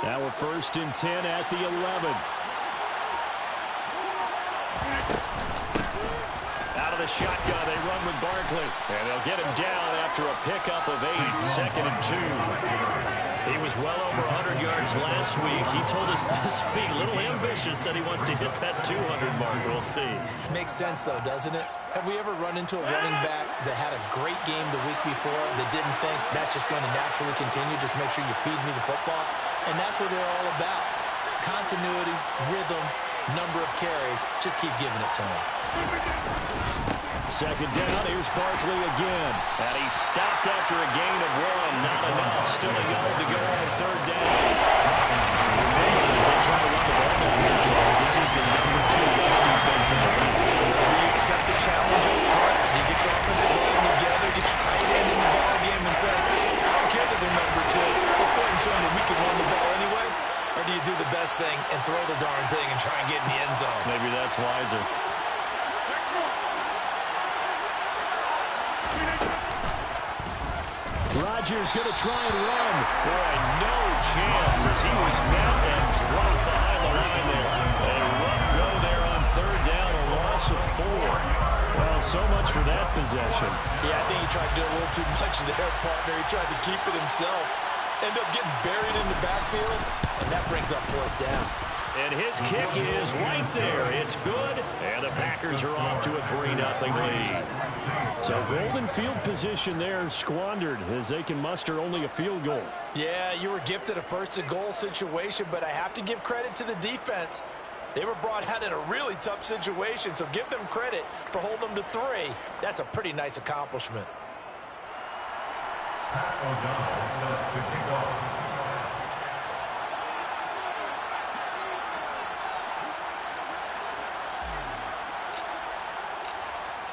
Now we're 1st and 10 at the 11. Out of the shotgun, they run with Barkley. And they'll get him down after a pickup of 8, 2nd and 2. He was well over 100 yards last week. He told us this week, a little ambitious, said he wants to hit that 200 mark. We'll see. Makes sense, though, doesn't it? Have we ever run into a running back that had a great game the week before that didn't think that's just going to naturally continue? Just make sure you feed me the football. And that's what they're all about. Continuity, rhythm, number of carries. Just keep giving it to him. 2nd down, here's Barkley again. And he stopped after a gain of 1. Not enough. Still a yard to go on 3rd down. As they try to run the ball down here, Charles, this is the number 2 rush defense in the league. So do you accept the challenge up front? Do you get your offensive line together, get your tight end in the ball game and say, I don't care that they're number 2. Let's go ahead and show them that we can run the ball anyway? Or do you do the best thing and throw the darn thing and try and get in the end zone? Maybe that's wiser. Rodgers going to try and run. Boy, no chance as he was met and dropped behind the line there. A rough go there on 3rd down, a loss of 4. Well, so much for that possession. Yeah, I think he tried to do a little too much there, partner. He tried to keep it himself. End up getting buried in the backfield, and that brings up 4th down. And his kick is right there. It's good, and the Packers are off to a 3-0 lead. So golden field position there squandered as they can muster only a field goal. Yeah, you were gifted a 1st and goal situation, but I have to give credit to the defense. They were brought out in a really tough situation, so give them credit for holding them to 3. That's a pretty nice accomplishment.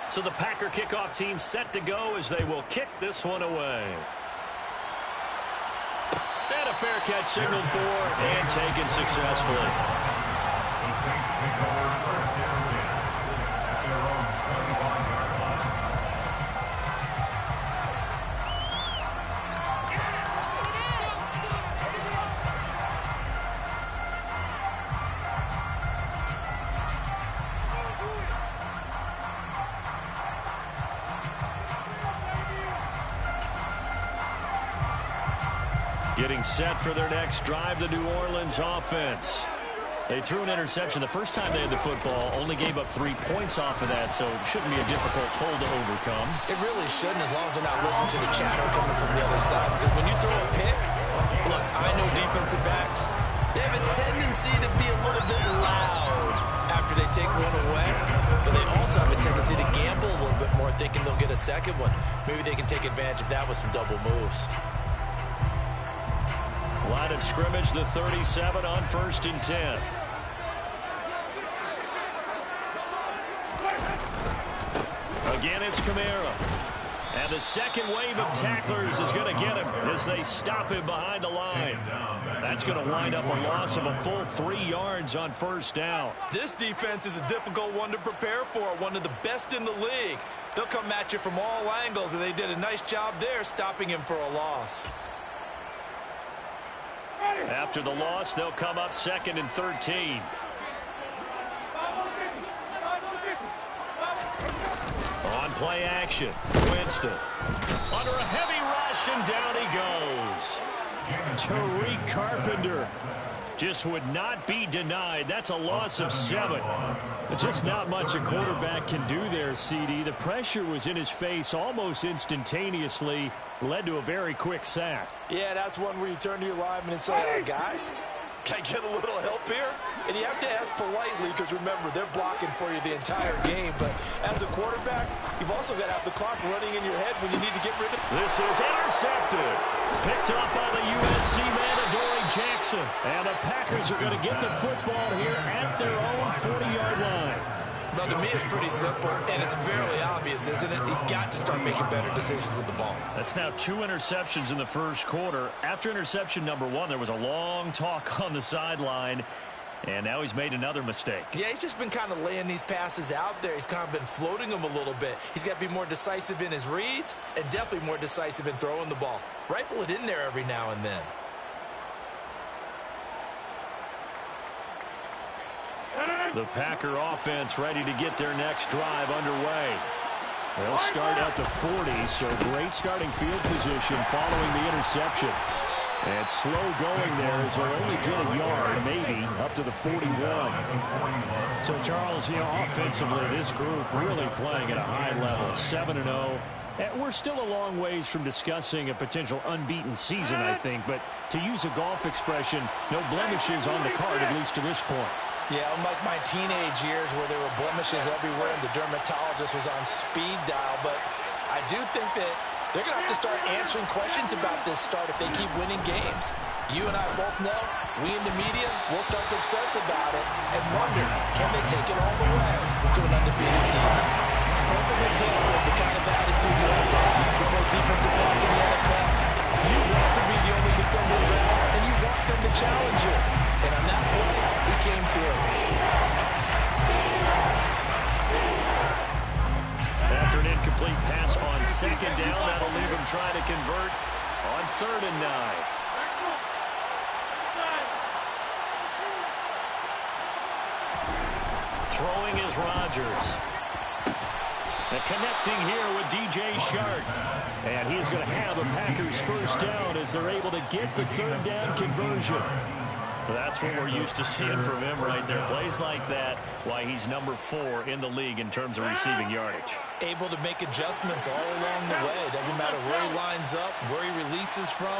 So the Packer kickoff team set to go as they will kick this one away. And a fair catch signaled for and taken successfully. Getting set for their next drive, the New Orleans offense. They threw an interception the first time they had the football, only gave up 3 points off of that, so it shouldn't be a difficult hole to overcome. It really shouldn't, as long as they're not listening to the chatter coming from the other side, because when you throw a pick, look, I know defensive backs, they have a tendency to be a little bit loud after they take one away, but they also have a tendency to gamble a little bit more, thinking they'll get a second one. Maybe they can take advantage of that with some double moves. Line of scrimmage, the 37 on 1st and 10. Again, it's Kamara. And the second wave of tacklers is going to get him as they stop him behind the line. That's going to wind up a loss of a full 3 yards on 1st down. This defense is a difficult one to prepare for, one of the best in the league. They'll come at you from all angles, and they did a nice job there stopping him for a loss. After the loss, they'll come up 2nd and 13. On play action, Winston. Under a heavy rush, and down he goes. Tariq Carpenter just would not be denied. That's a loss of 7. But just not much a quarterback can do there, CD. The pressure was in his face almost instantaneously. Led to a very quick sack. Yeah, that's one where you turn to your lineman and say, guys, can I get a little help here? And you have to ask politely because, remember, they're blocking for you the entire game. But as a quarterback, you've also got to have the clock running in your head when you need to get rid of it. This is intercepted. Picked up by the USC man, Adoree Jackson. And the Packers are going to get the football here at their own 40-yard line. Well, to me, it's pretty simple, and it's fairly obvious, isn't it? He's got to start making better decisions with the ball. That's now 2 interceptions in the first quarter. After interception number 1, there was a long talk on the sideline, and now he's made another mistake. Yeah, he's just been kind of laying these passes out there. He's kind of been floating them a little bit. He's got to be more decisive in his reads and definitely more decisive in throwing the ball. Rifle it in there every now and then. The Packer offense ready to get their next drive underway. They'll start at the 40, so great starting field position following the interception. And slow going there as they'll only get a yard, maybe, up to the 41. So, Charles, offensively, this group really playing at a high level, 7-0. We're still a long ways from discussing a potential unbeaten season, I think. But to use a golf expression, no blemishes on the card, at least to this point. Yeah, unlike my teenage years where there were blemishes everywhere and the dermatologist was on speed dial. But I do think that they're going to have to start answering questions about this start if they keep winning games. You and I both know, we in the media, will start to obsess about it and wonder, can they take it all the way to an undefeated season? Perfect example of the kind of attitude you have to play defensive back in the NFL. You want to be the only defender around, and you want them to challenge you. And on that play, he came through. After an incomplete pass on second down, that'll leave him trying to convert on 3rd and 9. Throwing is Rodgers. And connecting here with DJ Shark. And he's going to have a Packers first down as they're able to get the 3rd down conversion. That's what we're used to seeing from him right there. Plays like that, why he's number 4 in the league in terms of receiving yardage. Able to make adjustments all along the way. Doesn't matter where he lines up, where he releases from.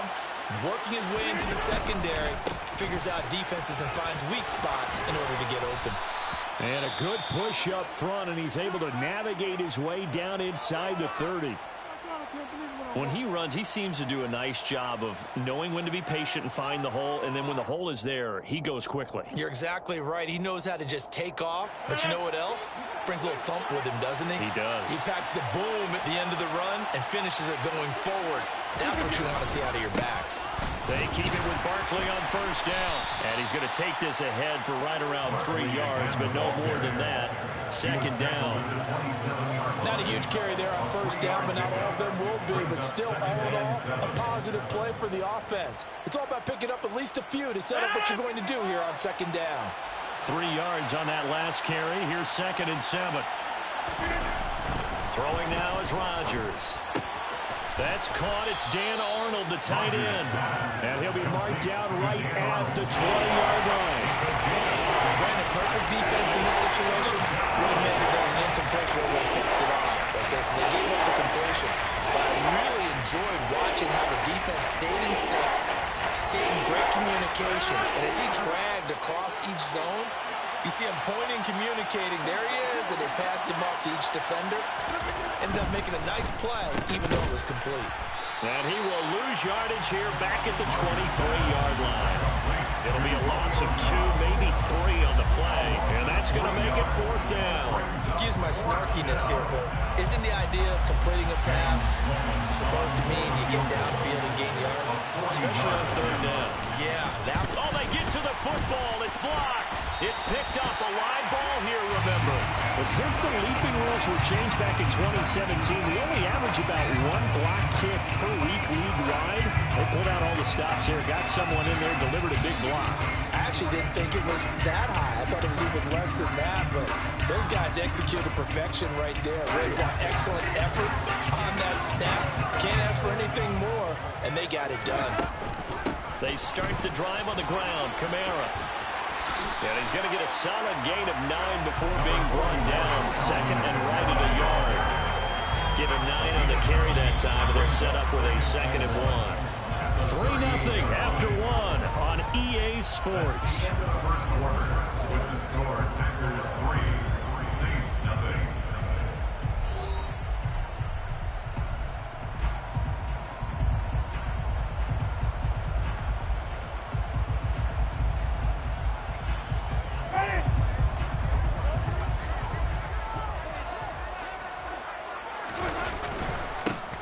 Working his way into the secondary, figures out defenses and finds weak spots in order to get open. And a good push up front, and he's able to navigate his way down inside the 30. When he runs, he seems to do a nice job of knowing when to be patient and find the hole, and then when the hole is there, he goes quickly. You're exactly right. He knows how to just take off, but you know what else? Brings a little thump with him, doesn't he? He does. He packs the boom at the end of the run and finishes it going forward. That's what you want to see out of your backs. They keep it with Barkley on first down. And he's going to take this ahead for right around 3 yards, but no more than that. 2nd down. Not a huge carry there on first down, but not all of them will be. But still, all in all, a positive play for the offense. It's all about picking up at least a few to set up what you're going to do here on 2nd down. 3 yards on that last carry. Here's 2nd and 7. Throwing now is Rodgers. That's caught. It's Dan Arnold, the tight end. And he'll be marked down right at the 20-yard line. Brandon, perfect defense in this situation would have meant that there was an incompletion or would have picked it off. Okay, so they gave up the completion. But I really enjoyed watching how the defense stayed in sync, stayed in great communication. And as he dragged across each zone, you see him pointing, communicating. There he is, and they passed him off to each defender. Ended up making a nice play, even though it was complete. And he will lose yardage here back at the 23-yard line. It'll be a loss of 2, maybe 3 on the play, and that's going to make it 4th down. Excuse my snarkiness here, but isn't the idea of completing a pass supposed to mean you get downfield and gain yards? Especially on 3rd down. Yeah. Oh, they get to the football. It's blocked. It's picked up. A live ball here, remember. But since the leaping rules were changed back in 2017, we only average about 1 block kick per week league-wide. They pulled out all the stops there, got someone in there, delivered a big block. I actually didn't think it was that high. I thought it was even less than that, but those guys executed perfection right there. Really got excellent effort on that snap. Can't ask for anything more, and they got it done. They start the drive on the ground. Kamara. And he's going to get a solid gain of 9 before being brought down. 2nd and right at a yard. Give him 9 on the carry that time, and they're set up with a 2nd and 1. 3-0 after 1 on EA Sports. Packers 3, Saints nothing.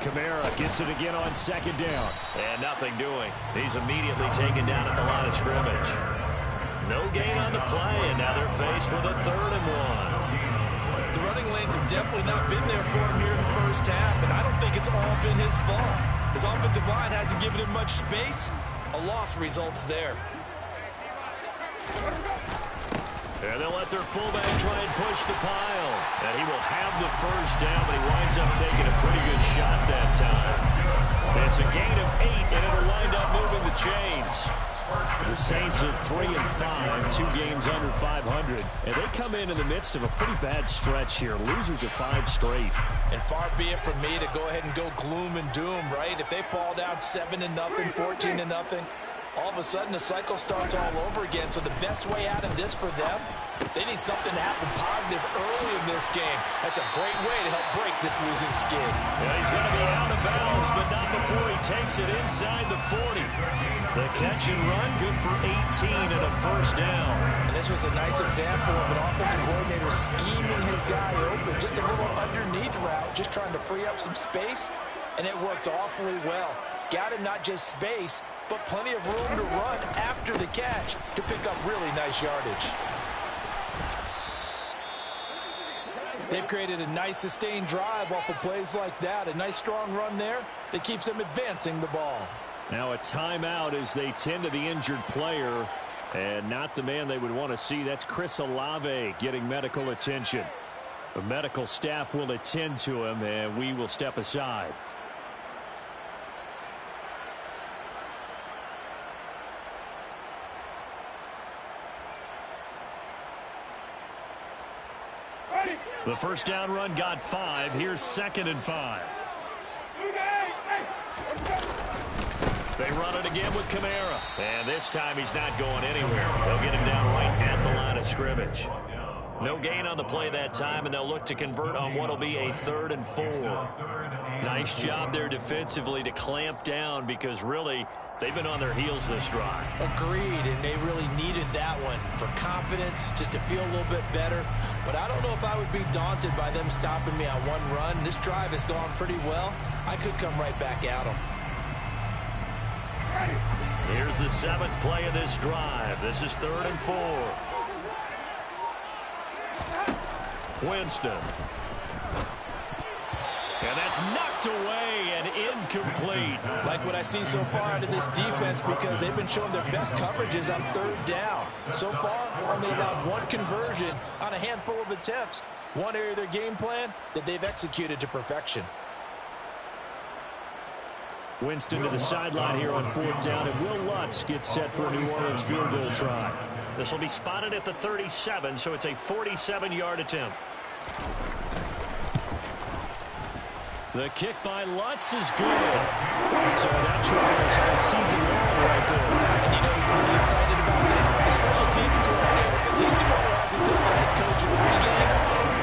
Kamara gets it again on 2nd down. And nothing doing. He's immediately taken down at the line of scrimmage. No gain on the play, and now they're faced with a 3rd and 1. The running lanes have definitely not been there for him here in the first half, and I don't think it's all been his fault. His offensive line hasn't given him much space. A loss results there. And they'll let their fullback try and push the pile. And he will have the first down, but he winds up taking a pretty good shot that time. It's a gain of 8, and it'll wind up moving the chains. The Saints at 3-5, 2 games under 500. And they come in the midst of a pretty bad stretch here. Losers of 5 straight. And far be it from me to go ahead and go gloom and doom, right? If they fall down 7-0, 14-0, all of a sudden the cycle starts all over again. So the best way out of this for them, they need something to happen positive early in this game. That's a great way to help break this losing skid. Yeah, he's going to be out of bounds, but not before he takes it inside the 40. The catch and run, good for 18 and a first down. And this was a nice example of an offensive coordinator scheming his guy open. Just a little underneath route, just trying to free up some space, and it worked awfully well. Got him not just space, but plenty of room to run after the catch to pick up really nice yardage. They've created a nice sustained drive off of plays like that. A nice strong run there that keeps them advancing the ball. Now a timeout as they tend to the injured player, and not the man they would want to see. That's Chris Olave getting medical attention. The medical staff will attend to him, and we will step aside. The first down run got 5. Here's 2nd and 5. They run it again with Kamara. And this time he's not going anywhere. They'll get him down right at the line of scrimmage. No gain on the play that time, and they'll look to convert on what will be a 3rd and 4. Nice job there defensively to clamp down, because really they've been on their heels this drive. Agreed, and they really needed that one for confidence, just to feel a little bit better. But I don't know if I would be daunted by them stopping me on one run. This drive has gone pretty well. I could come right back at them. Here's the 7th play of this drive. This is 3rd and 4. Winston. And that's knocked away and incomplete. Like what I see so far out of this defense, because they've been showing their best coverages on 3rd down. So far, only allowed 1 conversion on a handful of attempts. One area of their game plan that they've executed to perfection. Winston to the sideline here on 4th down, and Will Lutz gets set for a New Orleans field goal try. This will be spotted at the 37, so it's a 47-yard attempt. The kick by Lutz is good. So that try is on a season long right there. And you know he's really excited about that. The special teams coordinator, because he's the one who has to tell the head coach in pregame,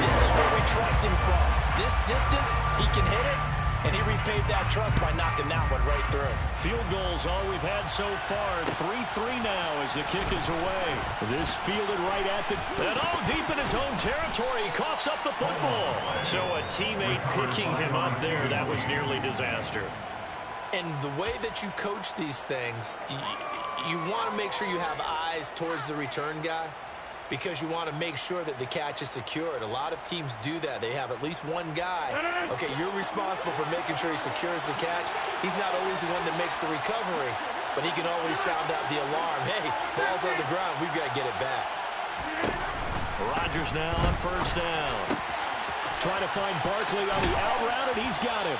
this is where we trust him from. This distance, he can hit it, and he repaid that trust by knocking that one right through. Field goals all we've had so far. 3-3 now as the kick is away. This fielded right at the... And all deep in his own territory. He coughs up the football. So a teammate picking him up there. That was nearly disaster. And the way that you coach these things, you want to make sure you have eyes towards the return guy, because you want to make sure that the catch is secured. A lot of teams do that. They have at least one guy. Okay, you're responsible for making sure he secures the catch. He's not always the one that makes the recovery, but he can always sound out the alarm. Hey, ball's on the ground. We've got to get it back. Rodgers now on 1st down. Trying to find Barkley on the out route, and he's got him.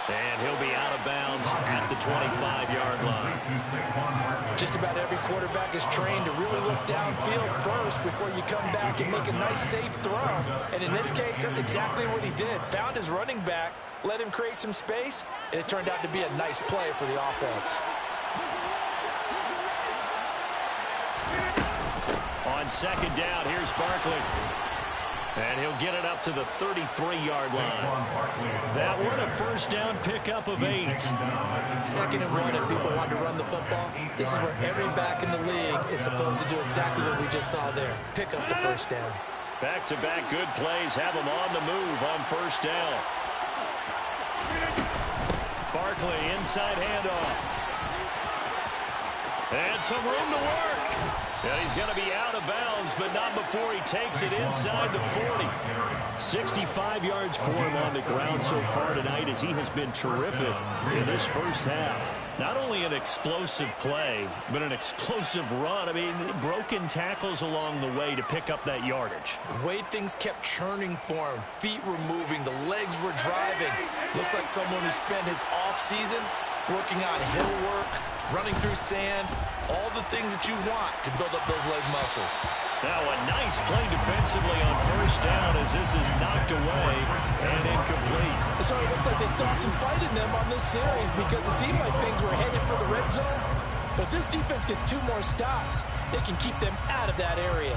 And he'll be out of bounds at the 25-yard line. Just about every quarterback is trained to really look downfield first before you come back and make a nice, safe throw. And in this case, that's exactly what he did. Found his running back, let him create some space, and it turned out to be a nice play for the offense. On 2nd down, here's Barkley. And he'll get it up to the 33-yard line. That one a 1st down pickup of 8. 2nd and 1, and people want to run the football. This is where every back in the league is supposed to do exactly what we just saw there. Pick up the 1st down. Back-to-back good plays have him on the move on 1st down. Barkley inside handoff. And some room to work. And he's going to be out of bounds, but not before he takes it inside the 40. 65 yards for him on the ground so far tonight as he has been terrific in this first half. Not only an explosive play, but an explosive run. I mean, broken tackles along the way to pick up that yardage. The way things kept churning for him, feet were moving, the legs were driving. Looks like someone who spent his offseason working on hill work, running through sand, all the things that you want to build up those leg muscles. Now a nice play defensively on first down as this is knocked away and incomplete. So it looks like they still have some fight in them on this series because it seemed like things were headed for the red zone. But if this defense gets 2 more stops, they can keep them out of that area.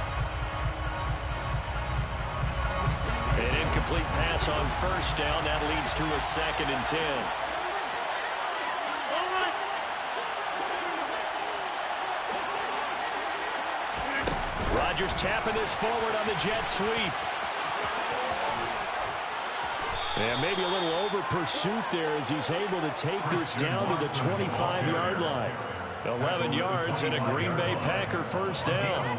An incomplete pass on first down. That leads to a 2nd and 10. Rodgers tapping this forward on the jet sweep. And maybe a little over pursuit there as he's able to take this down to the 25-yard line. 11 yards and a Green Bay Packer first down.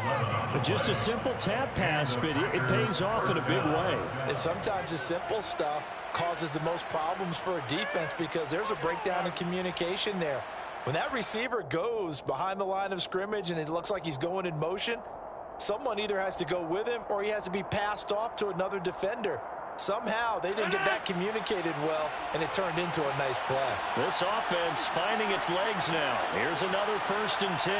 But just a simple tap pass, but it pays off in a big way. And sometimes the simple stuff causes the most problems for a defense because there's a breakdown in communication there. When that receiver goes behind the line of scrimmage and it looks like he's going in motion, someone either has to go with him or he has to be passed off to another defender. Somehow they didn't get that communicated well, and it turned into a nice play. This offense finding its legs now. Here's another 1st and 10.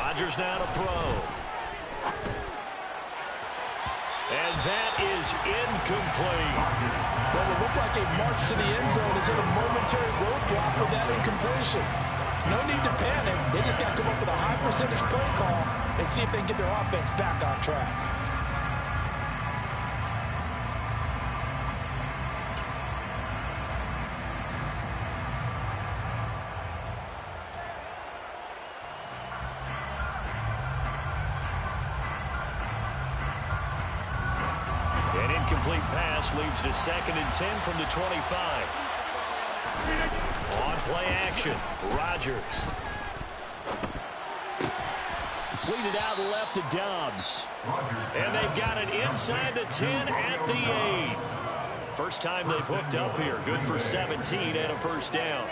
Rodgers now to throw. And that is incomplete. Well, it looked like a march to the end zone is in a momentary roadblock with that incompletion. No need to panic. They just got to come up with a high percentage play call and see if they can get their offense back on track. An incomplete pass leads to 2nd and 10 from the 25. On play action, Rodgers. Completed out left to Dobbs. And they've got it inside the 10 at the 8. First time they've hooked up here. Good for 17 and a first down.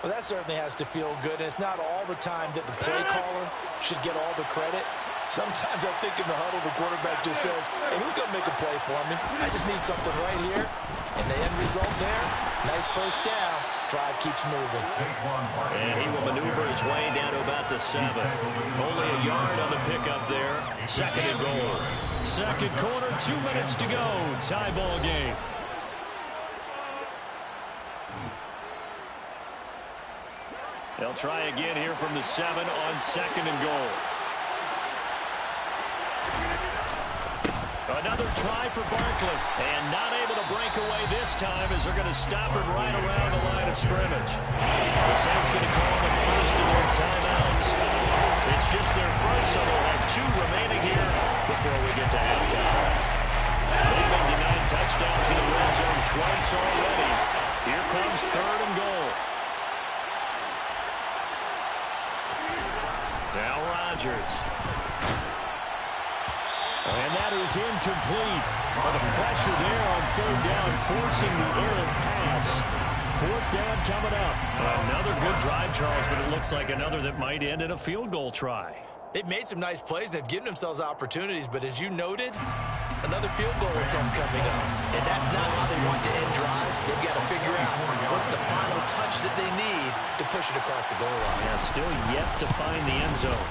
Well, that certainly has to feel good, and it's not all the time that the play caller should get all the credit. Sometimes I think in the huddle, the quarterback just says, hey, who's going to make a play for me? I just need something right here. And the end result there, nice first down. Drive keeps moving. And he will maneuver his way down to about the 7. Only a yard on the pickup there. 2nd and goal. Second quarter, 2 minutes to go. Tie ball game. They'll try again here from the 7 on 2nd and goal. Another try for Barkley, and not able to break away this time as they're going to stop him right around the line of scrimmage. The Saints going to call the first of their timeouts. It's just their first, so they'll have 2 remaining here before we get to halftime. They've been denied touchdowns in the red zone twice already. Here comes 3rd and goal. Now Rodgers. And that is incomplete. Well, the pressure there on 3rd down, forcing the errant pass. 4th down coming up. Another good drive, Charles, but it looks like another that might end in a field goal try. They've made some nice plays. They've given themselves opportunities, but as you noted, another field goal attempt coming up. And that's not how they want to end drives. They've got to figure out what's the final touch that they need to push it across the goal line. Yeah, still yet to find the end zone.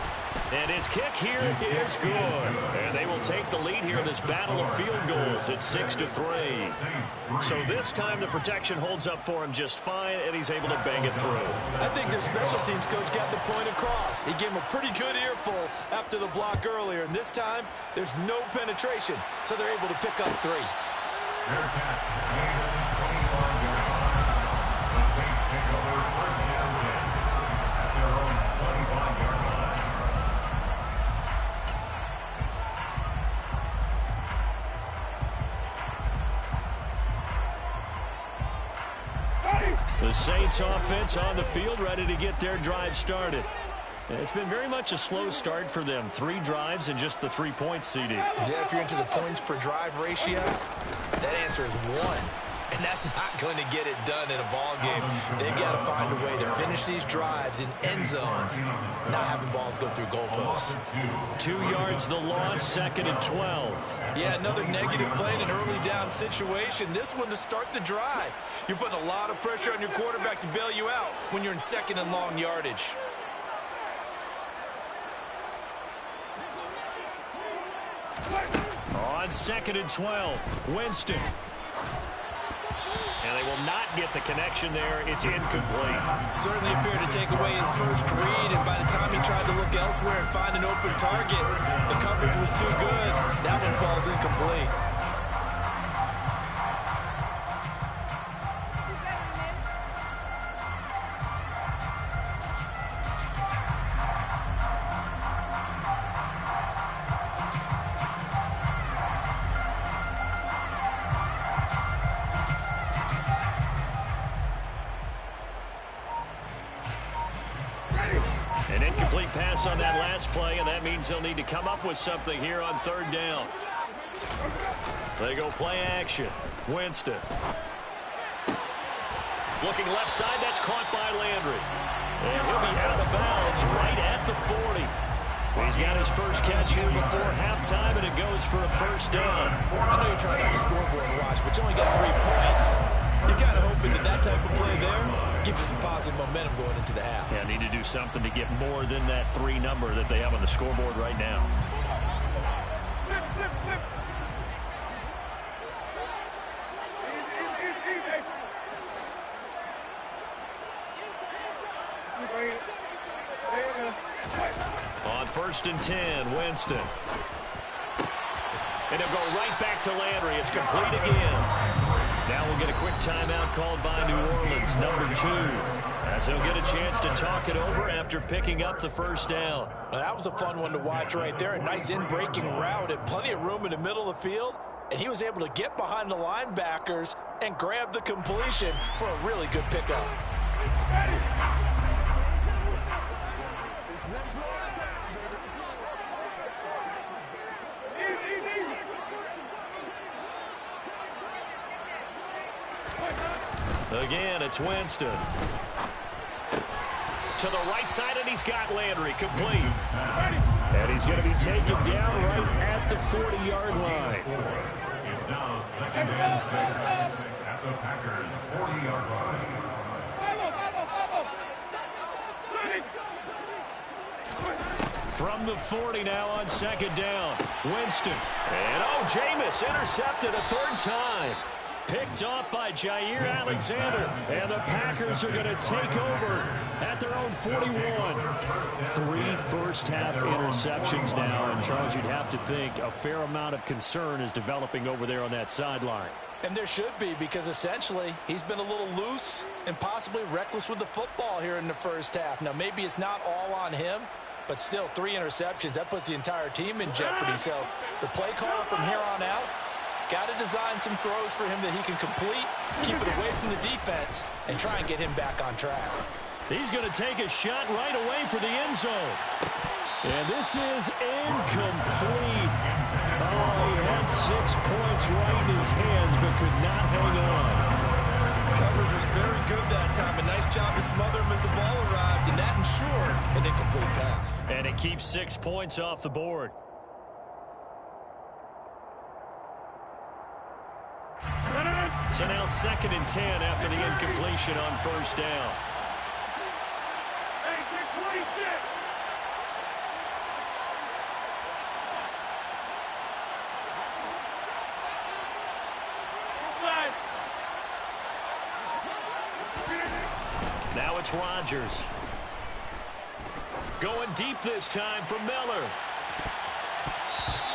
And his kick here is good. And they will take the lead here in this battle of field goals at 6-3. So this time the protection holds up for him just fine, and he's able to bang it through. I think their special teams coach got the point across. He gave him a pretty good earful after the block earlier. And this time, there's no penetration, so they're able to pick up 3. Fair catch. Made at the 25-yard line. The Saints take over 1st and 10 at their own 25-yard line. The Saints offense on the field, ready to get their drive started. It's been very much a slow start for them. 3 drives and just the 3 points, CD. Yeah, if you're into the points per drive ratio, that answer is 1. And that's not going to get it done in a ball game. They've got to find a way to finish these drives in end zones, not having balls go through goalposts. 2 yards the loss, 2nd and 12. Yeah, another negative play in an early down situation. This one to start the drive. You're putting a lot of pressure on your quarterback to bail you out when you're in 2nd and long yardage. On 2nd and 12, Winston. And they will not get the connection there. It's incomplete. Certainly appeared to take away his first read, and by the time he tried to look elsewhere and find an open target, the coverage was too good. That one falls incomplete. An incomplete pass on that last play, and that means they'll need to come up with something here on 3rd down. They go play action. Winston. Looking left side, that's caught by Landry. And he'll be out of bounds right at the 40. He's got his first catch here before halftime, and it goes for a 1st down. I know you're trying to have a scoreboard watch, but you only got 3 points. You're kind of hoping that that type of play there gives you some positive momentum going into the half. Yeah, need to do something to get more than that 3 number that they have on the scoreboard right now. On 1st and 10, Winston. And he'll go right back to Landry. It's complete again. Now we'll get a quick timeout called by New Orleans, number 2, as they'll get a chance to talk it over after picking up the 1st down. Now, that was a fun one to watch right there. A nice in-breaking route and plenty of room in the middle of the field. And he was able to get behind the linebackers and grab the completion for a really good pickup. Again, it's Winston. To the right side, and he's got Landry complete. And he's going to be taken down right at the 40-yard line. It's now 2nd and 6 at the Packers' 40-yard line. From the 40 now on 2nd down, Winston. And Jameis intercepted a 3rd time. Picked off by Jair Alexander, and the Packers are going to take over at their own 41. 3 first-half interceptions now, and Charles, you'd have to think a fair amount of concern is developing over there on that sideline. And there should be, because essentially he's been a little loose and possibly reckless with the football here in the 1st half. Now, maybe it's not all on him, but still 3 interceptions. That puts the entire team in jeopardy. So the play call from here on out, got to design some throws for him that he can complete, keep it away from the defense, and try and get him back on track. He's going to take a shot right away for the end zone. And this is incomplete. He had 6 points right in his hands, but could not hang on. Coverage was very good that time. A nice job to smother him as the ball arrived, and that ensured an incomplete pass. And it keeps 6 points off the board. So now 2nd and 10 after the incompletion on 1st down. Now it's Rodgers. Going deep this time for Miller.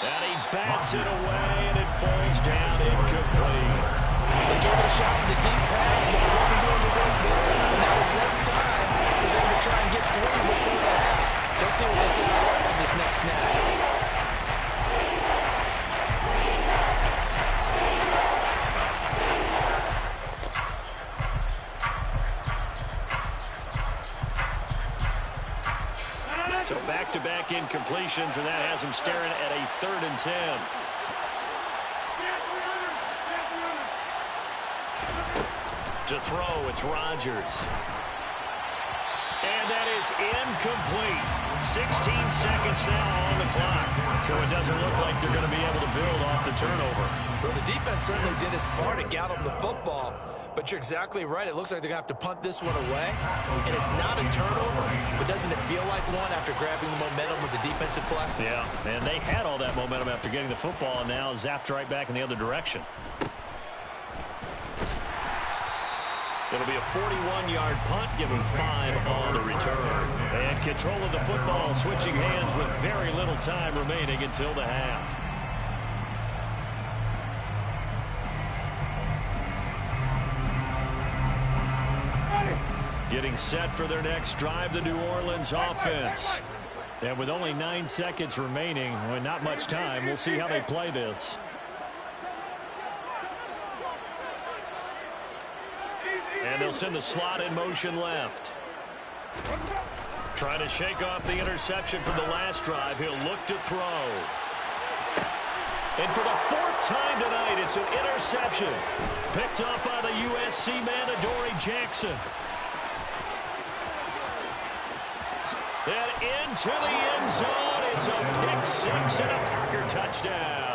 And he bats it away, and it falls down incomplete. They gave it a shot with the deep pass, but it wasn't going to work there. And that was less time for them to try and get 3 before the half. Let's see what they do on this next snap. So back-to-back incompletions, and that has them staring at a 3rd and 10. To throw, it's Rodgers. And that is incomplete. 16 seconds now on the clock. So it doesn't look like they're going to be able to build off the turnover. Well, the defense certainly did its part to get them the football. But you're exactly right. It looks like they're going to have to punt this one away. And it's not a turnover. But doesn't it feel like one after grabbing the momentum of the defensive play? Yeah, and they had all that momentum after getting the football and now zapped right back in the other direction. It'll be a 41-yard punt, given 5 on the return. And control of the football, switching hands with very little time remaining until the half. Getting set for their next drive, the New Orleans offense. And with only 9 seconds remaining, well, not much time, we'll see how they play this. And they'll send the slot in motion left. Trying to shake off the interception from the last drive. He'll look to throw. And for the 4th time tonight, it's an interception. Picked up by the USC man, Adoree Jackson. And into the end zone. It's a pick-6 and a Parker touchdown.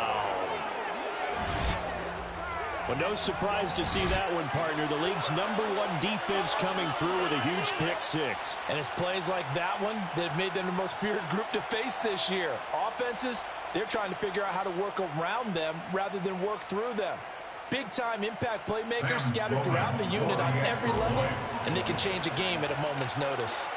Well, no surprise to see that one, partner. The league's #1 defense coming through with a huge pick-6. And it's plays like that one that have made them the most feared group to face this year. Offenses, they're trying to figure out how to work around them rather than work through them. Big-time impact playmakers scattered throughout the unit on every level, and they can change a game at a moment's notice.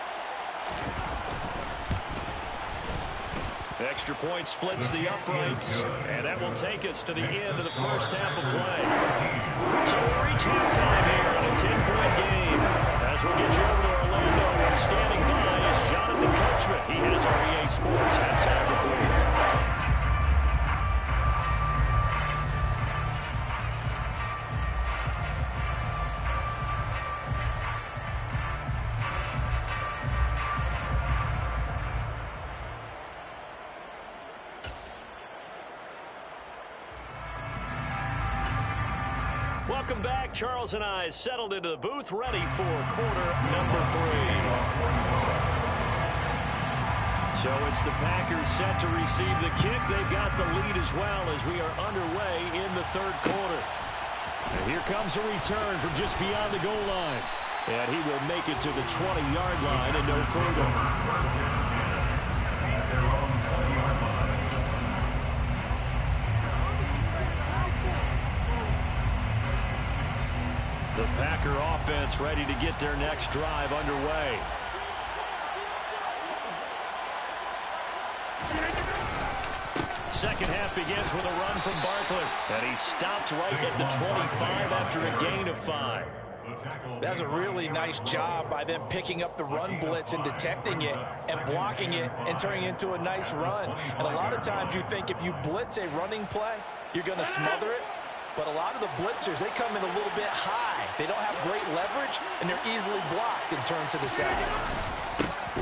Extra point splits the uprights, and that will take us to the end of the first half of play. So we'll reach halftime here in a 10-point game. As we'll get you over to Orlando, and standing by is Jonathan Coachman. He has our EA Sports halftime report. Welcome back. Charles and I settled into the booth, ready for quarter number 3. So it's the Packers set to receive the kick. They've got the lead as well as we are underway in the 3rd quarter. And here comes a return from just beyond the goal line. And he will make it to the 20-yard line and no further. The Packer offense ready to get their next drive underway. Second half begins with a run from Barkley. And he stopped right at the 25 after a gain of 5. That's a really nice job by them picking up the run blitz and detecting it and blocking it and turning it into a nice run. And a lot of times you think if you blitz a running play, you're going to smother it. But a lot of the blitzers, they come in a little bit high. They don't have great leverage, and they're easily blocked and turned to the side.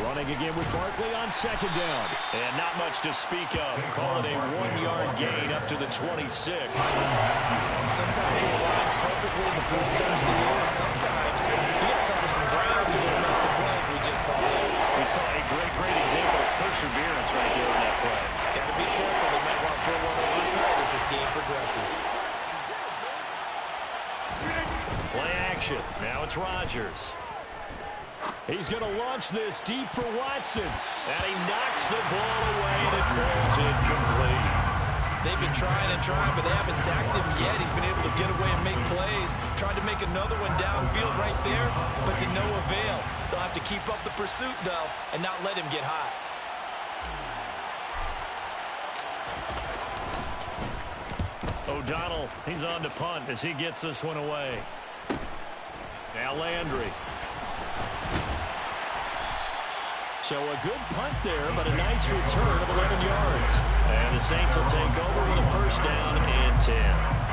Running again with Barkley on 2nd down. And not much to speak of. Call it a 1-yard gain up to the 26. Sometimes you line perfectly and the play comes to you, and sometimes you got to cover some ground to make the plays we just saw there. We saw a great example of perseverance right there on that play. Got to be careful. They might want to put one over his head as this game progresses. Play action. Now it's Rodgers. He's going to launch this deep for Watson. And he knocks the ball away, and it falls incomplete. They've been trying and trying, but they haven't sacked him yet. He's been able to get away and make plays. Tried to make another one downfield right there, but to no avail. They'll have to keep up the pursuit, though, and not let him get hot. O'Donnell, he's on to punt as he gets this one away. Now Landry. So a good punt there, but a nice return of 11 yards. And the Saints will take over with a 1st down and 10.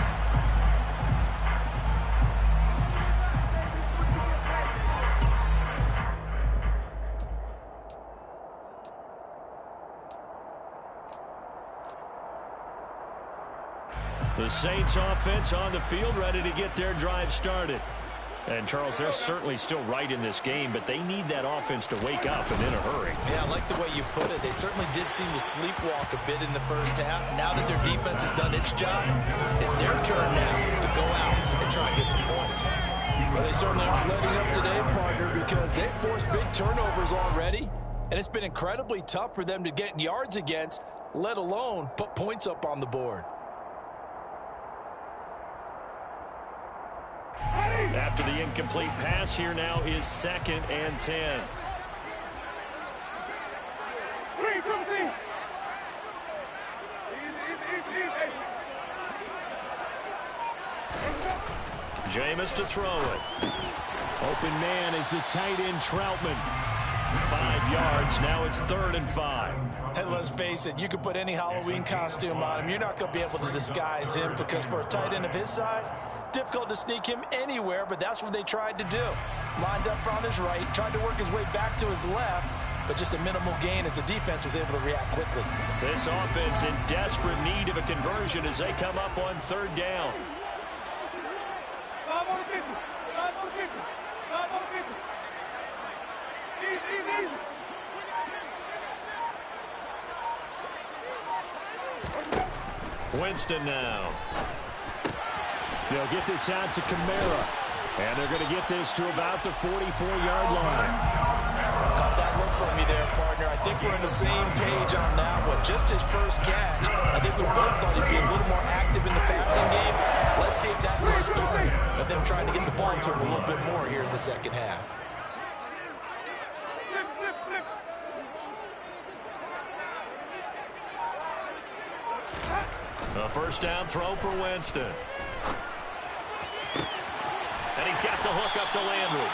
The Saints offense on the field, ready to get their drive started. And, Charles, they're certainly still right in this game, but they need that offense to wake up and in a hurry. Yeah, I like the way you put it. They certainly did seem to sleepwalk a bit in the first half. Now that their defense has done its job, it's their turn now to go out and try and get some points. Well, they certainly aren't letting up today, partner, because they've forced big turnovers already, and it's been incredibly tough for them to get yards against, let alone put points up on the board. After the incomplete pass, here now is 2nd and 10. Jameis to throw it. Open man is the tight end Troutman. 5 yards. Now it's 3rd and 5. Hey, let's face it, you can put any Halloween costume on him. You're not going to be able to disguise him because for a tight end of his size, difficult to sneak him anywhere, but that's what they tried to do. Lined up on his right, tried to work his way back to his left, but just a minimal gain as the defense was able to react quickly. This offense in desperate need of a conversion as they come up on 3rd down. Winston now. They'll get this out to Kamara. And they're going to get this to about the 44-yard line. Caught that look from you there, partner. I think we're on the same page on that one. Just his first catch. I think we both thought he'd be a little more active in the passing game. Let's see if that's the start of them trying to get the ball to him a little bit more here in the second half. A first down throw for Winston. And he's got the hook up to Landry.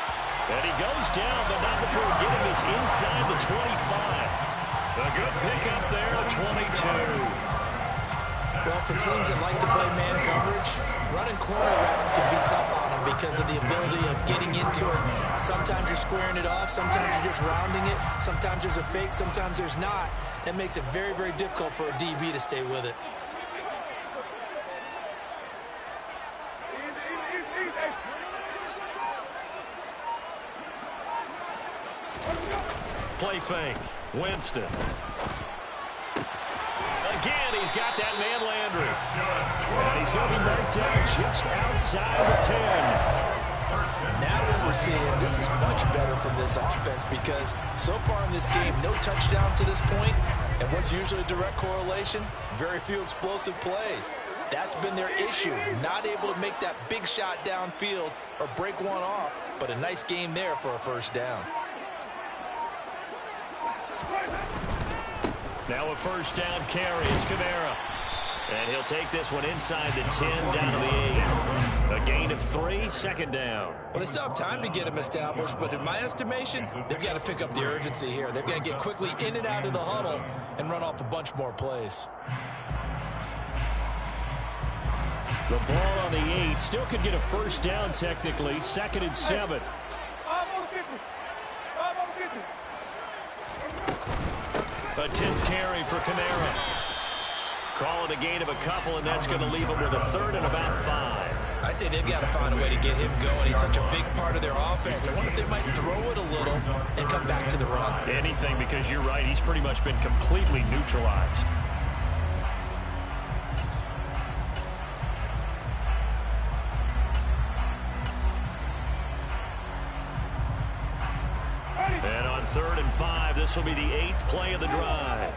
And he goes down, but not before getting this inside the 25. A good pickup there, 22. Well, for teams that like to play man coverage, running corner routes can be tough on them because of the ability of getting into it. Sometimes you're squaring it off. Sometimes you're just rounding it. Sometimes there's a fake. Sometimes there's not. That makes it very, very difficult for a DB to stay with it. Play fake. Winston. Again, he's got that man Landry. And he's going to be marked down just outside the 10. Now what we're seeing, this is much better from this offense because so far in this game, no touchdown to this point, and what's usually a direct correlation, very few explosive plays. That's been their issue, not able to make that big shot downfield or break one off, but a nice game there for a first down. Now a first down carry. It's Kamara. And he'll take this one inside the 10 down to the 8. A gain of 3, 2nd down. Well, they still have time to get him established, but in my estimation, they've got to pick up the urgency here. They've got to get quickly in and out of the huddle and run off a bunch more plays. The ball on the 8. Still could get a first down technically. 2nd and 7. A 10th carry for Kamara. Call it a gain of a couple, and that's going to leave him with a 3rd and about 5. I'd say they've got to find a way to get him going. He's such a big part of their offense. I wonder if they might throw it a little and come back to the run. Anything, because you're right. He's pretty much been completely neutralized. And on 3rd and 5, this will be the 8th play of the drive.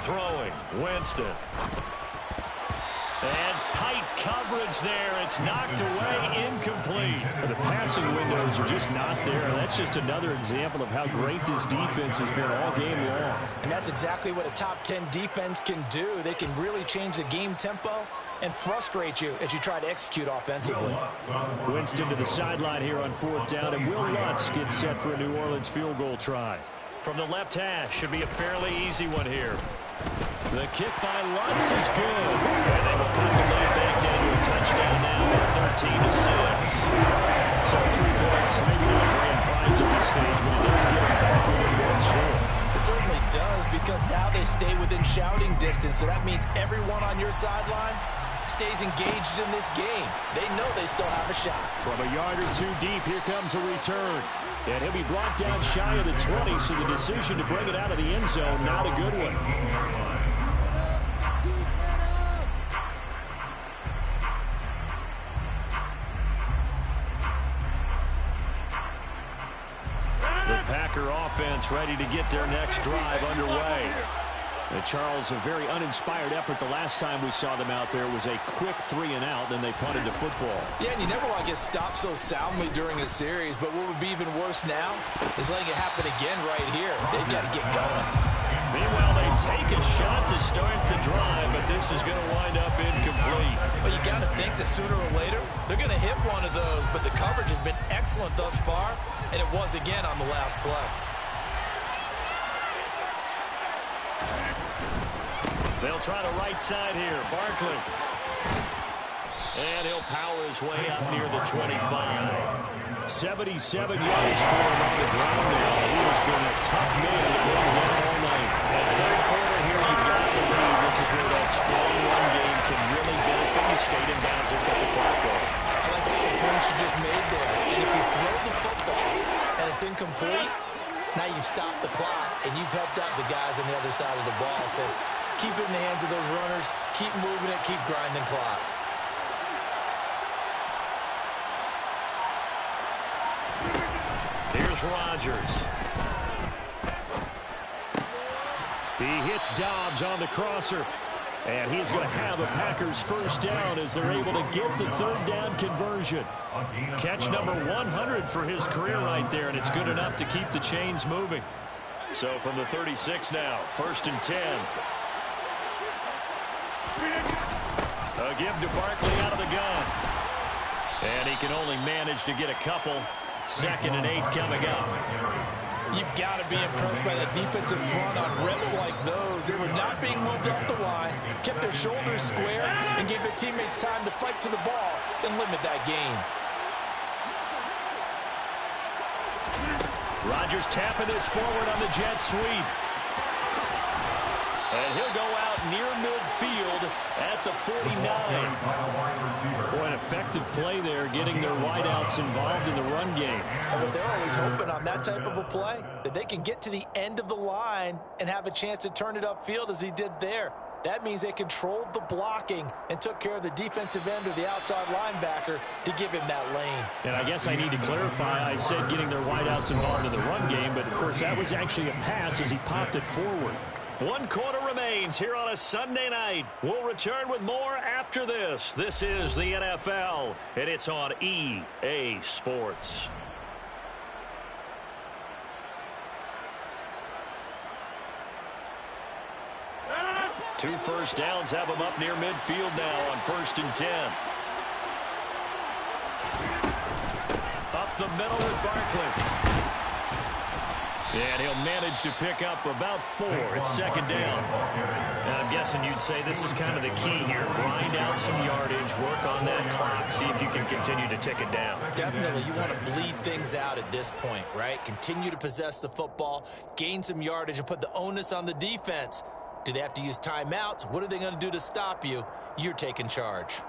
Throwing, Winston. And tight coverage there. It's knocked away, incomplete. The passing windows are just not there. That's just another example of how great this defense has been all game long. And that's exactly what a top 10 defense can do. They can really change the game tempo and frustrate you as you try to execute offensively. Winston to the sideline here on 4th down, and Will Lutz gets set for a New Orleans field goal try. From the left hash, should be a fairly easy one here. The kick by Lutz is good. And they will put the lead back down to a touchdown now at 13-6. So 3 points, maybe not a grand prize at this stage, but it does get them back within 1 score. certainly does, because now they stay within shouting distance. So that means everyone on your sideline stays engaged in this game. They know they still have a shot. From a yard or two deep, here comes a return. And he'll be brought down shy of the 20, so the decision to bring it out of the end zone, not a good one. The Packer offense ready to get their next drive underway. And Charles, a very uninspired effort the last time we saw them out there was a quick 3-and-out, and they punted the football. Yeah, and you never want to get stopped so soundly during a series, but what would be even worse now is letting it happen again right here. They've got to get going. Meanwhile, they take a shot to start the drive, but this is going to wind up incomplete. Well, you got to think that sooner or later they're going to hit one of those, but the coverage has been excellent thus far, and it was again on the last play. They'll try the right side here. Barkley. And he'll power his way up near the 25. 77 yards for him on the ground now. He has been a tough man to bring down all night. And third quarter here, you've got to believe this is where that strong run game can really benefit you. Stayed in bounds and cut the clock off. I like all the points you just made there. And if you throw the football and it's incomplete, now you stop the clock and you've helped out the guys on the other side of the ball. So keep it in the hands of those runners. Keep moving it. Keep grinding clock. Here's Rodgers. He hits Dobbs on the crosser. And he's going to have a Packers first down as they're able to get the third down conversion. Catch number 100 for his career right there, and it's good enough to keep the chains moving. So from the 36 now, 1st and 10. A give to Barkley out of the gun. And he can only manage to get a couple. 2nd and 8 coming up. You've got to be impressed by the defensive front on reps like those. They were not being moved off the line, kept their shoulders square, and gave their teammates time to fight to the ball and limit that gain. Rodgers tapping this forward on the jet sweep. And he'll go out near midfield at the 49. Boy, an effective play there, getting their wideouts involved in the run game. But they're always hoping on that type of a play that they can get to the end of the line and have a chance to turn it upfield as he did there. That means they controlled the blocking and took care of the defensive end or the outside linebacker to give him that lane. And I guess I need to clarify, I said getting their wideouts involved in the run game, but of course that was actually a pass as he popped it forward. 1 quarter remains here on a Sunday night. We'll return with more after this. This is the NFL, and it's on EA Sports. Two first downs have them up near midfield now on 1st and 10. Up the middle with Barkley. And he'll manage to pick up about 4. It's 2nd down. And I'm guessing you'd say this is kind of the key here. Grind out some yardage, work on that clock, see if you can continue to tick it down. Definitely, you want to bleed things out at this point, right? Continue to possess the football, gain some yardage, and put the onus on the defense. Do they have to use timeouts? What are they going to do to stop you? You're taking charge.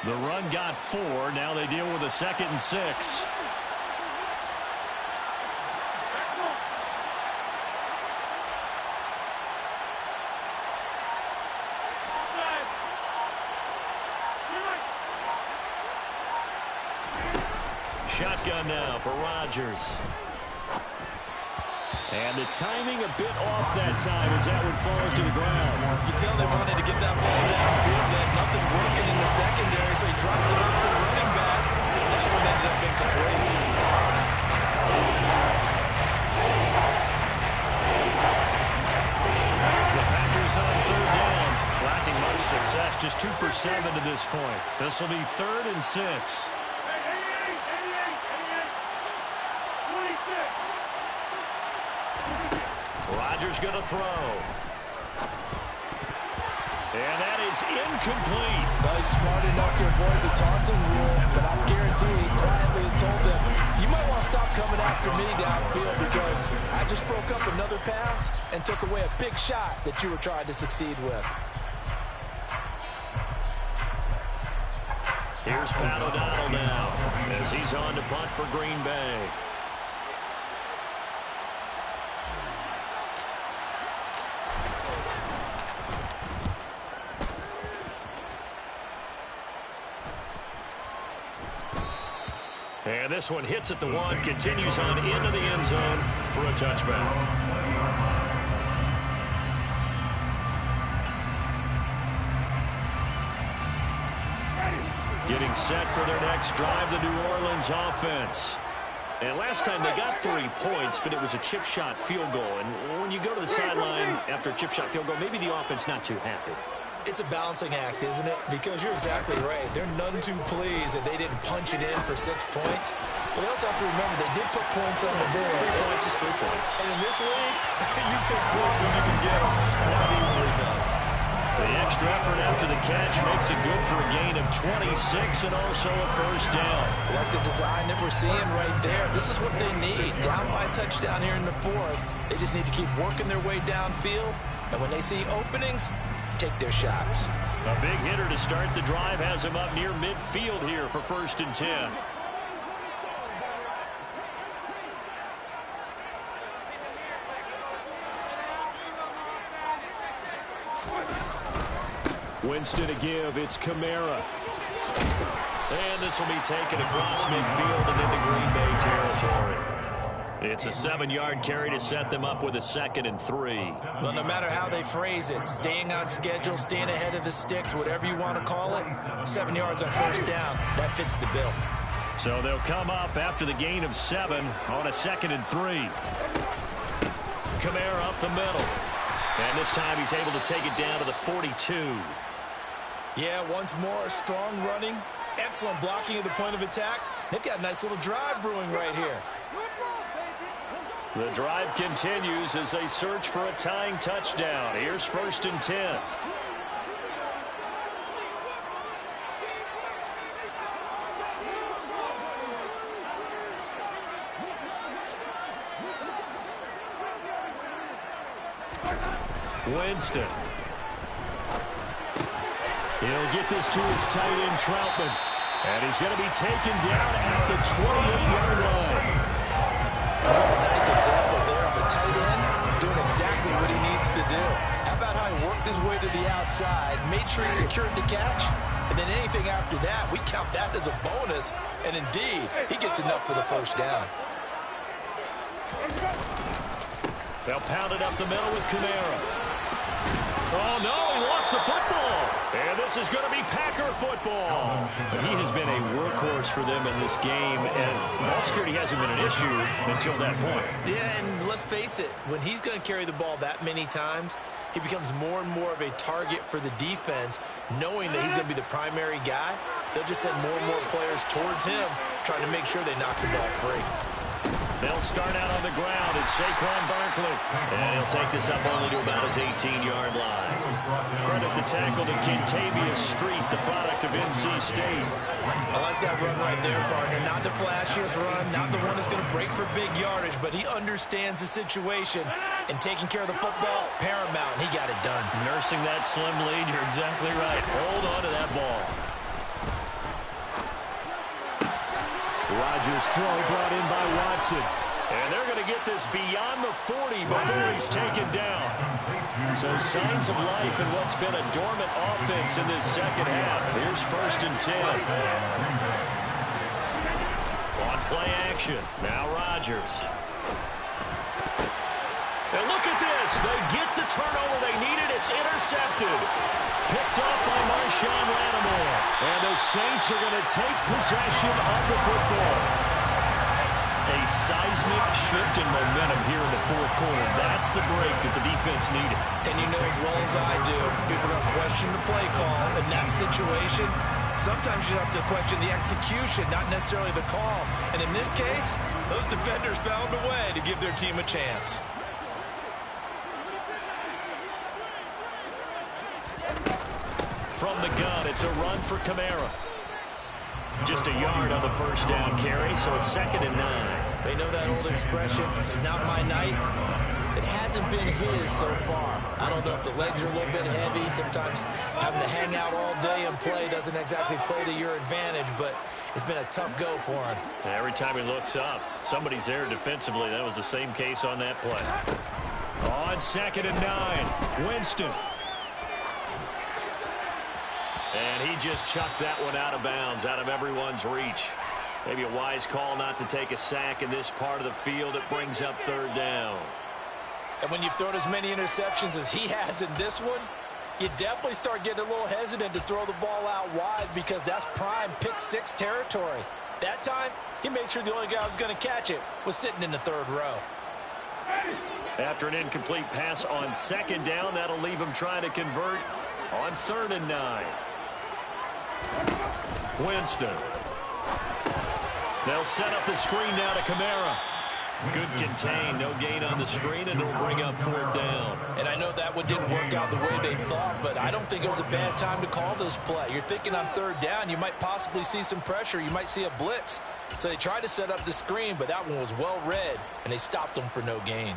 The run got 4. Now they deal with a 2nd and 6. Shotgun now for Rodgers. And the timing a bit off that time as that one falls to the ground. You tell they wanted to get that ball downfield. They had nothing working in the secondary, so he dropped it up to the running back. That one ended up incomplete. The Packers on 3rd down. Lacking much success, just 2 for 7 to this point. This will be 3rd and 6. Rodgers going to throw. And that is incomplete. Well, he's smart enough to avoid the taunting rule, but I'm guaranteed quietly has told them, you might want to stop coming at after me downfield because I just broke up another pass and took away a big shot that you were trying to succeed with. Here's Pat O'Donnell now as he's on to punt for Green Bay. And this one hits at the 1, continues on into the end zone for a touchback. Getting set for their next drive, the New Orleans offense. And last time they got 3 points, but it was a chip shot field goal. And when you go to the sideline after a chip shot field goal, maybe the offense not too happy. It's a balancing act, isn't it? Because you're exactly right. They're none too pleased that they didn't punch it in for 6 points. But they also have to remember they did put points on the board. 3 points is 3 points. And in this league, you take points when you can get them. Not easily done. The extra effort after the catch makes it good for a gain of 26 and also a first down. Like the design that we're seeing right there, this is what they need. Down by a touchdown here in the 4th. They just need to keep working their way downfield. And when they see openings, take their shots. A big hitter to start the drive has him up near midfield here for 1st and 10. Winston to give. It's Kamara. And this will be taken across midfield and into Green Bay territory. It's a 7-yard carry to set them up with a 2nd and 3. Well, no matter how they phrase it, staying on schedule, staying ahead of the sticks, whatever you want to call it, 7 yards on 1st down, that fits the bill. So they'll come up after the gain of 7 on a 2nd and 3. Kamara up the middle. And this time he's able to take it down to the 42. Yeah, once more, strong running, excellent blocking at the point of attack. They've got a nice little drive brewing right here. The drive continues as they search for a tying touchdown. Here's 1st and 10. Winston. He'll get this to his tight end, Troutman. And he's going to be taken down at the 28-yard line. A nice example there of a tight end doing exactly what he needs to do. How about how he worked his way to the outside, made sure he secured the catch, and then anything after that, we count that as a bonus. And indeed, he gets enough for the 1st down. They'll pound it up the middle with Kamara. Oh, no, he lost the football. And this is going to be Packer football. But he has been a workhorse for them in this game, and ball security hasn't been an issue until that point. Yeah, and let's face it, when he's going to carry the ball that many times, he becomes more and more of a target for the defense, knowing that he's going to be the primary guy. They'll just send more and more players towards him, trying to make sure they knock the ball free. They'll start out on the ground. It's Saquon Barkley. And he'll take this up only to about his 18-yard line. Credit the tackle to Kentavious Street, the product of NC State. I like that run right there, partner. Not the flashiest run, not the one that's going to break for big yardage, but he understands the situation, and taking care of the football, paramount, and he got it done. Nursing that slim lead, you're exactly right. Hold on to that ball. Rodgers' throw brought in by Watson. And they're going to get this beyond the 40 before he's taken down. So signs of life in what's been a dormant offense in this 2nd half. Here's 1st and 10. On play action. Now Rodgers. And look at this. They get the turnover they needed. It's intercepted. Picked up by Marshawn Lattimore. And the Saints are going to take possession of the football. A seismic shift in momentum here in the 4th quarter. That's the break that the defense needed. And you know as well as I do, people are going to question the play call in that situation. Sometimes you have to question the execution, not necessarily the call. And in this case, those defenders found a way to give their team a chance. From the gun, it's a run for Kamara. Just a yard on the 1st down carry, so it's 2nd and 9. They know that old expression, it's not my night. It hasn't been his so far. I don't know if the legs are a little bit heavy. Sometimes having to hang out all day and play doesn't exactly play to your advantage, but it's been a tough go for him. And every time he looks up, somebody's there defensively. That was the same case on that play. On 2nd and 9, Winston. And he just chucked that one out of bounds, out of everyone's reach. Maybe a wise call not to take a sack in this part of the field. It brings up 3rd down. And when you've thrown as many interceptions as he has in this one, you definitely start getting a little hesitant to throw the ball out wide because that's prime pick 6 territory. That time, he made sure the only guy who was going to catch it was sitting in the 3rd row. After an incomplete pass on 2nd down, that'll leave him trying to convert on 3rd and 9. Winston. They'll set up the screen now to Kamara. Good contain, no gain on the screen, and it'll bring up 4th down. And I know that one didn't work out the way they thought, but I don't think it was a bad time to call this play. You're thinking on 3rd down, you might possibly see some pressure. You might see a blitz. So they tried to set up the screen, but that one was well read, and they stopped them for no gain.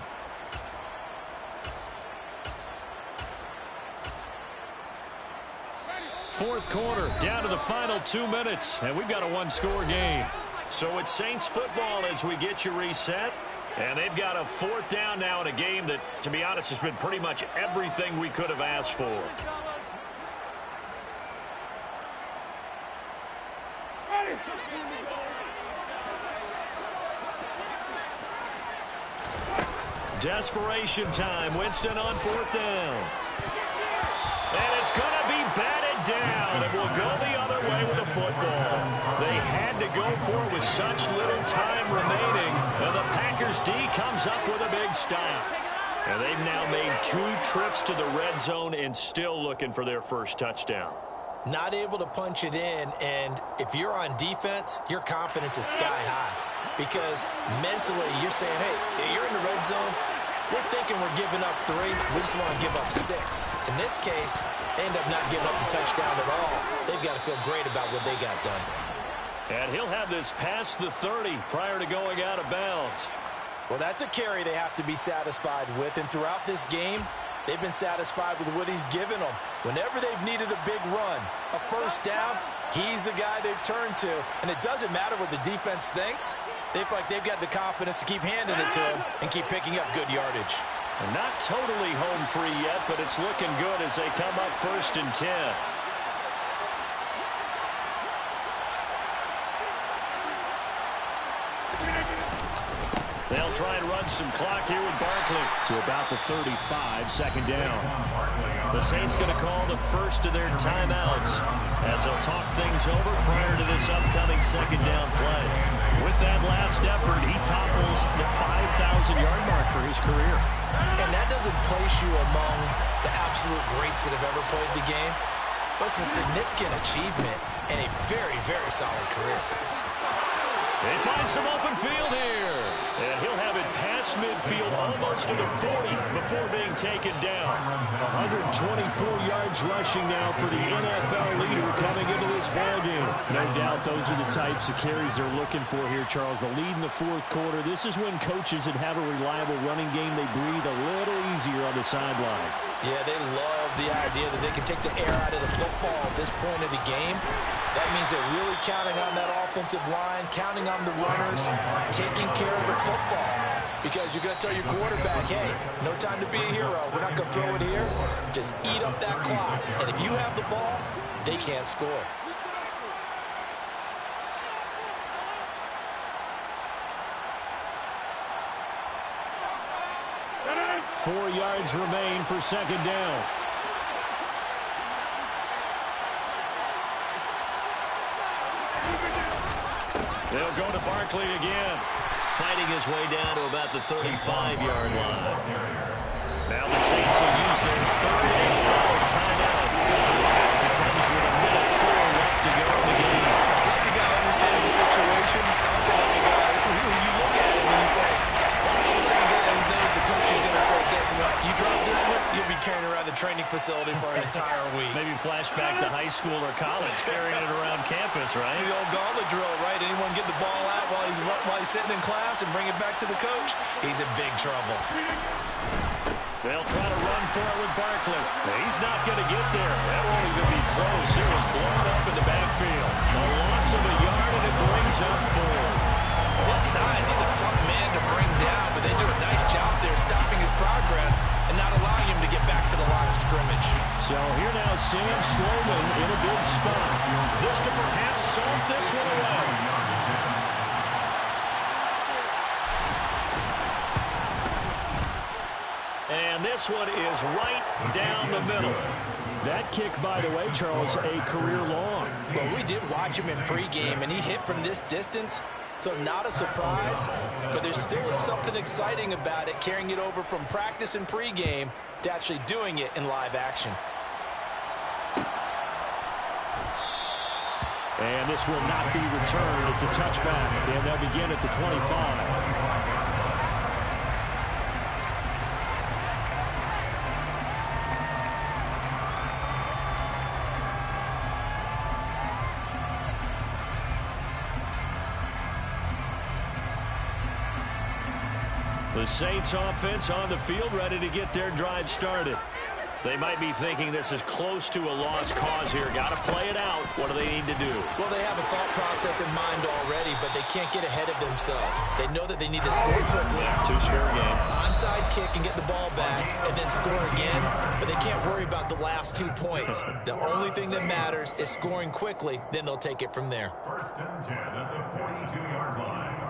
Fourth quarter, down to the final 2 minutes, and we've got a one-score game. So it's Saints football as we get you reset. And they've got a 4th down now in a game that, to be honest, has been pretty much everything we could have asked for. Desperation time. Winston on 4th down. And it's going to be batted down. It will go the other way with the football. They had to go for it with such little time remaining. And the Packers D comes up with a big stop. And they've now made 2 trips to the red zone and still looking for their first touchdown. Not able to punch it in, and if you're on defense, your confidence is sky high. Because mentally, you're saying, hey, you're in the red zone. We're thinking we're giving up 3. We just want to give up 6. In this case, they end up not giving up the touchdown at all. They've got to feel great about what they got done. And he'll have this past the 30 prior to going out of bounds. Well, that's a carry they have to be satisfied with. And throughout this game, they've been satisfied with what he's given them. Whenever they've needed a big run, a first down, he's the guy they've turned to. And it doesn't matter what the defense thinks. They feel like they've got the confidence to keep handing it to him and keep picking up good yardage. And not totally home free yet, but it's looking good as they come up 1st and 10. They'll try and run some clock here with Barkley to about the 35, 2nd down. The Saints going to call the first of their timeouts as they'll talk things over prior to this upcoming 2nd down play. With that last effort, he topples the 5,000-yard mark for his career. And that doesn't place you among the absolute greats that have ever played the game, but it's a significant achievement and a very, very solid career. They find some open field here. And he'll have it past midfield almost to the 40 before being taken down. 124 yards rushing now for the NFL leader coming into this ballgame. No doubt those are the types of carries they're looking for here, Charles. The lead in the 4th quarter. This is when coaches that have a reliable running game, they breathe a little easier on the sideline. Yeah, they love the idea that they can take the air out of the football at this point of the game. That means they're really counting on that offensive line, counting on the runners, taking care of the football. Because you're going to tell your quarterback, hey, no time to be a hero. We're not going to throw it here. Just eat up that clock. And if you have the ball, they can't score. Four yards remain for 2nd down. They'll go to Barkley again. Fighting his way down to about the 35-yard line. Now the Saints will use their 3rd and final timeout as it comes with a minute 4 left to go in the game. Like a guy who understands the situation. Also like a guy who you look at him and you say, that looks like a guy who knows the coach is going to say, guess what? You drop this one, you'll be carrying around the training facility for an entire week. Maybe flashback to high school or college, carrying it around campus, right? The old gauntlet drill, right? Anyone get the ball out while he's sitting in class and bring it back to the coach, he's in big trouble. They'll try to run for it with Barkley. He's not going to get there. That won't even be close. It was blown up in the backfield. A loss of a yard, and it brings up 4. His size, he's a tough man to bring down, but they do a nice job there stopping his progress and not allowing him to get back to the line of scrimmage. So here now, Sam Sloman in a big spot. This to perhaps salt this one away. And this one is right down the middle. That kick, by the way, Charles, a career long. Well, we did watch him in pregame, and he hit from this distance, so not a surprise. But there still is something exciting about it, carrying it over from practice and pregame to actually doing it in live action. And this will not be returned. It's a touchback, and they'll begin at the 25. The Saints offense on the field, ready to get their drive started. They might be thinking this is close to a lost cause here. Got to play it out. What do they need to do? Well, they have a thought process in mind already, but they can't get ahead of themselves. They know that they need to score quickly. Two-score game. Onside kick and get the ball back and then score again, but they can't worry about the last 2 points. The only thing that matters is scoring quickly, then they'll take it from there. 1st and 10 at the 42-yard line.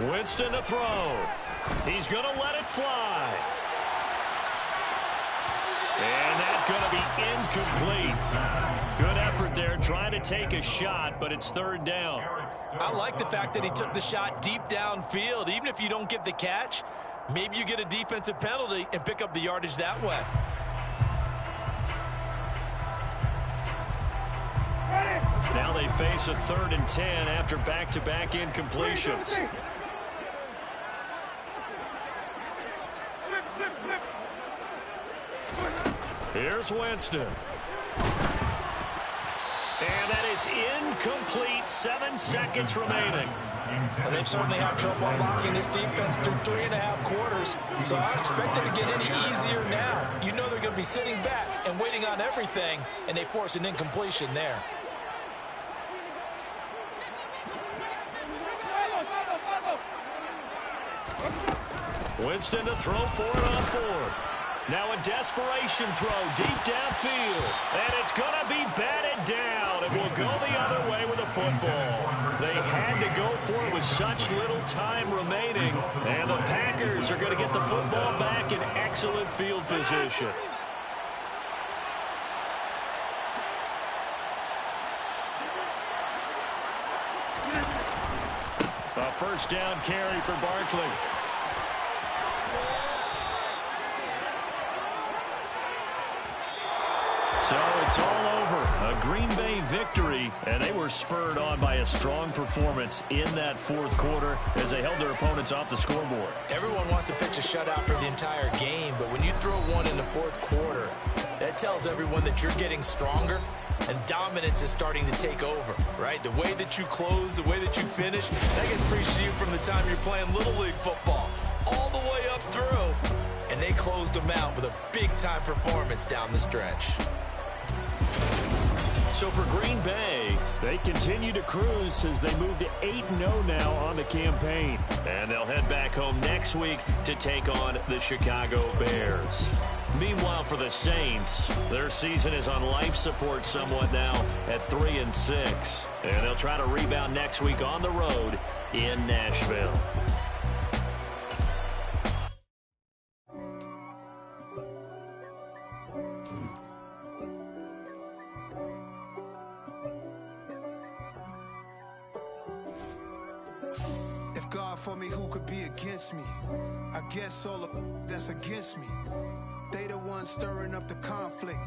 Winston to throw. He's going to let it fly. And that's going to be incomplete. Good effort there trying to take a shot, but it's 3rd down. I like the fact that he took the shot deep downfield. Even if you don't get the catch, maybe you get a defensive penalty and pick up the yardage that way. Now they face a 3rd and 10 after back-to-back incompletions. Here's Winston. And that is incomplete. 7 seconds remaining. And they've certainly had trouble blocking this defense through 3.5 quarters. So I don't expect it to get any easier now. You know they're going to be sitting back and waiting on everything, and they force an incompletion there. Winston to throw for it on 4th. Now a desperation throw deep downfield. And it's going to be batted down. It will go the other way with a football. They had to go for it with such little time remaining. And the Packers are going to get the football back in excellent field position. A 1st down carry for Barkley. So it's all over. A Green Bay victory, and they were spurred on by a strong performance in that 4th quarter as they held their opponents off the scoreboard. Everyone wants to pitch a shutout for the entire game, but when you throw one in the 4th quarter, that tells everyone that you're getting stronger and dominance is starting to take over, right? The way that you close, the way that you finish, that gets preached to you from the time you're playing Little League football all the way up through, and they closed them out with a big-time performance down the stretch. So for Green Bay, they continue to cruise as they move to 8-0 now on the campaign. And they'll head back home next week to take on the Chicago Bears. Meanwhile, for the Saints, their season is on life support somewhat now at 3-6. And they'll try to rebound next week on the road in Nashville. If God for me, who could be against me? I guess all the that's against me. They the ones stirring up the conflict.